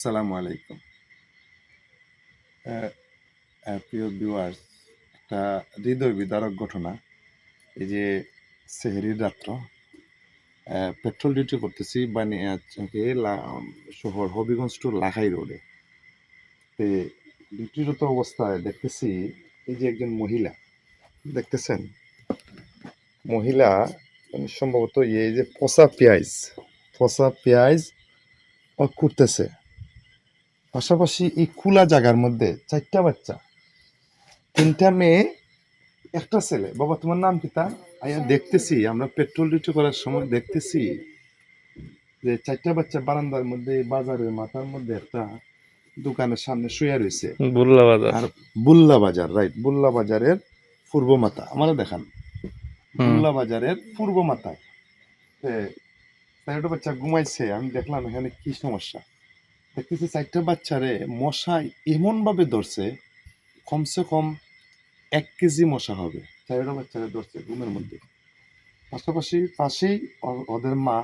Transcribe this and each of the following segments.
আসসালামু আলাইকুম। প্রিয় ভিউয়ার্স, একটা হৃদয় বিদারক ঘটনা। এই যে সেহরির রাত্র পেট্রোল ডিউটি করতেছি শহর হবিগঞ্জ টু লাখাই রোডে। তে ডিউটিরত অবস্থায় দেখতেছি এই যে একজন মহিলা দেখতেছেন, মহিলা সম্ভবত এই যে পচা পেঁয়াজ ও করতেছে। পাশাপাশি এই খোলা জায়গার মধ্যে 4টা বাচ্চা, 3টা মেয়ে, একটা ছেলে। বাবা, তোমার নাম কি? তা দেখতেছি আমরা পেট্রোল ডিউটি করার সময় দেখতেছি যে 4টা বাচ্চা বারান্দার মধ্যে, বাজারের মাথার মধ্যে একটা দোকানের সামনে শুয়ে রয়েছে। বুল্লা বাজার। আর বুল্লা বাজার, রাইট, বুল্লা বাজারের পূর্ব মাথা আমারে দেখান। বুল্লা বাজারের পূর্ব মাথায় 4টা বাচ্চা ঘুমাইছে। আমি দেখলাম এখানে কি সমস্যা। দেখতেছি 4টা বাচ্চারে মশায় এমন ভাবে ধরছে, কমসে কম 1 কেজি মশা হবে। 4টা বাচ্চারে ধরছে ঘুমের মধ্যে। পাশেই ওদের মা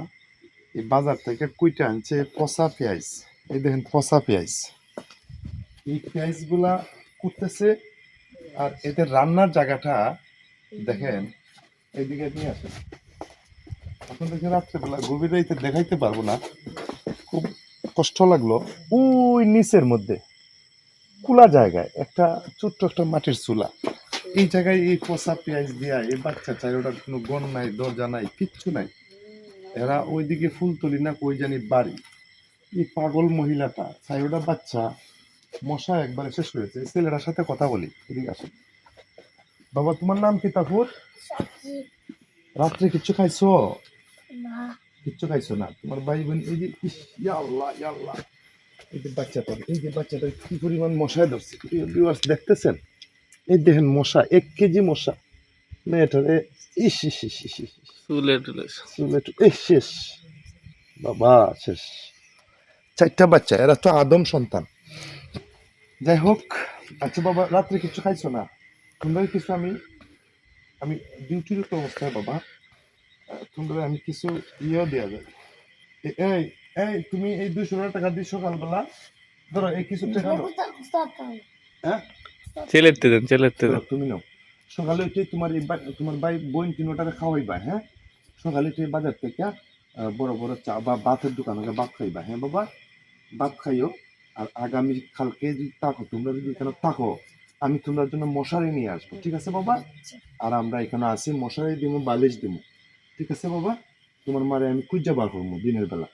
এই বাজার থেকে কুইটা আনছে পচা পেঁয়াজ। এই দেখেন পচা পেঁয়াজ, এই পেঁয়াজ গুলা কুটতেছে। আর এদের রান্নার জায়গাটা দেখেন, এইদিকে নিয়ে আসেন। এখন দেখে রাত্রেবেলা গভীর রাইতে দেখাইতে পারবো না, খুব কষ্ট লাগলো। ওই নিচের মধ্যে খোলা জায়গায় একটা ছোট্ট একটা মাটির চুলা, এই জায়গায় এই পচা পেঁয়াজ দিয়া এই বাচ্চা চাই, ওটার কোনো গন নাই, দরজা নাই, কিচ্ছু নাই। এরা ওইদিকে ফুলতলি না কই জানি বাড়ি। এই পাগল মহিলাটা 4টা বাচ্চা মশা একবারে শেষ করেছে। ছেলেটার সাথে কথা বলি, এদিকে আসেন। বাবা, তোমার নাম কি? তাপুর, রাত্রে কিচ্ছু খাইছো? কিচ্ছু খাইছো না? তোমার ভাই বোন এই যে, ইস, ইয়া আল্লাহ, ইয়া আল্লাহ। এই যে বাচ্চাটা কি পরিমাণ মশায় ধরছে, ভিউয়ার্স দেখতেছেন? এই দেখেন মশা, 1 কেজি মশা মেয়েটারে। ইস ইস ইস ইস ইস, চুলে টুলে শেষ বাবা, শেষ। 4টা বাচ্চা, এরা তো আদম সন্তান। যাই হোক, আচ্ছা বাবা, রাত্রে কিছু খাইছো না? তোমরা কিছু, আমি আমি ডিউটিরত অবস্থায় বাবা, তোমরা আমি কিছু ইয়েও দেওয়া যায়। এই এই তুমি এই 200 টাকা দিয়ে সকালবেলা ধরো, এই কিছু টাকা নাও। হ্যাঁ, চেলেতে দেন। ধরো, তুমি নাও। সকালে উঠে তোমার তোমার ভাই বোন 3টারে খাওয়াইবা। হ্যাঁ, সকালে উঠে বাজার থেকে বড় বড় চা বা ভাতের দোকানে ভাত খাইবা। হ্যাঁ বাবা, ভাত খাইও। আর আগামী কালকে যদি থাকো, তোমরা যদি এখানে থাকো, আমি তোমার জন্য মশারি নিয়ে আসবো, ঠিক আছে বাবা? আর আমরা এখানে আছি, মশারি দিব, বালিশ দিব, ঠিক আছে বাবা? তোমার মারে আমি খুঁজে বার করবো দিনের বেলা।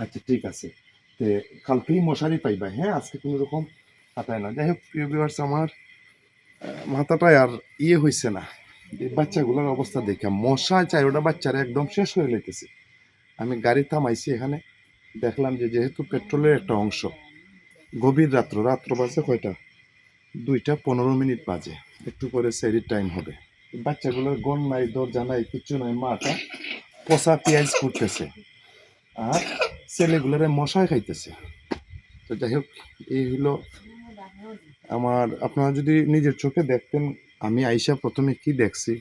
আচ্ছা ঠিক আছে, তে কালকেই মশারি পাইবা। হ্যাঁ, আজকে কোনো রকম কাটায় না। যাই হোক, প্রিয় ভিউয়ার্স, আমার মাথাটায় আর হয়েছে না। এই বাচ্চাগুলোর অবস্থা দেখে মশায় 4টা বাচ্চারা একদম শেষ হয়ে লেগেছে। আমি গাড়ি থামাইছি এখানে, দেখলাম যে যেহেতু পেট্রোলের একটা অংশ, গভীর রাত্র বাজে কয়টা, 2:15 বাজে, একটু পরে সেরির টাইম হবে। বাচ্চাগুলোর গন নাই, দরজা নাই, কিচ্ছু নাই। মাটা পচা পেঁয়াজ করতেছে আর ছেলেগুলোরে মশায় খাইতেছে। তো যাই হোক, এই হলো আমার। আপনারা যদি নিজের চোখে দেখতেন, আমি আইসা প্রথমে কি দেখছি,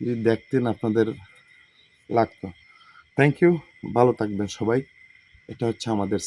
যদি দেখতেন আপনাদের লাগতো। থ্যাংক ইউ, ভালো থাকবেন সবাই। এটা হচ্ছে আমাদের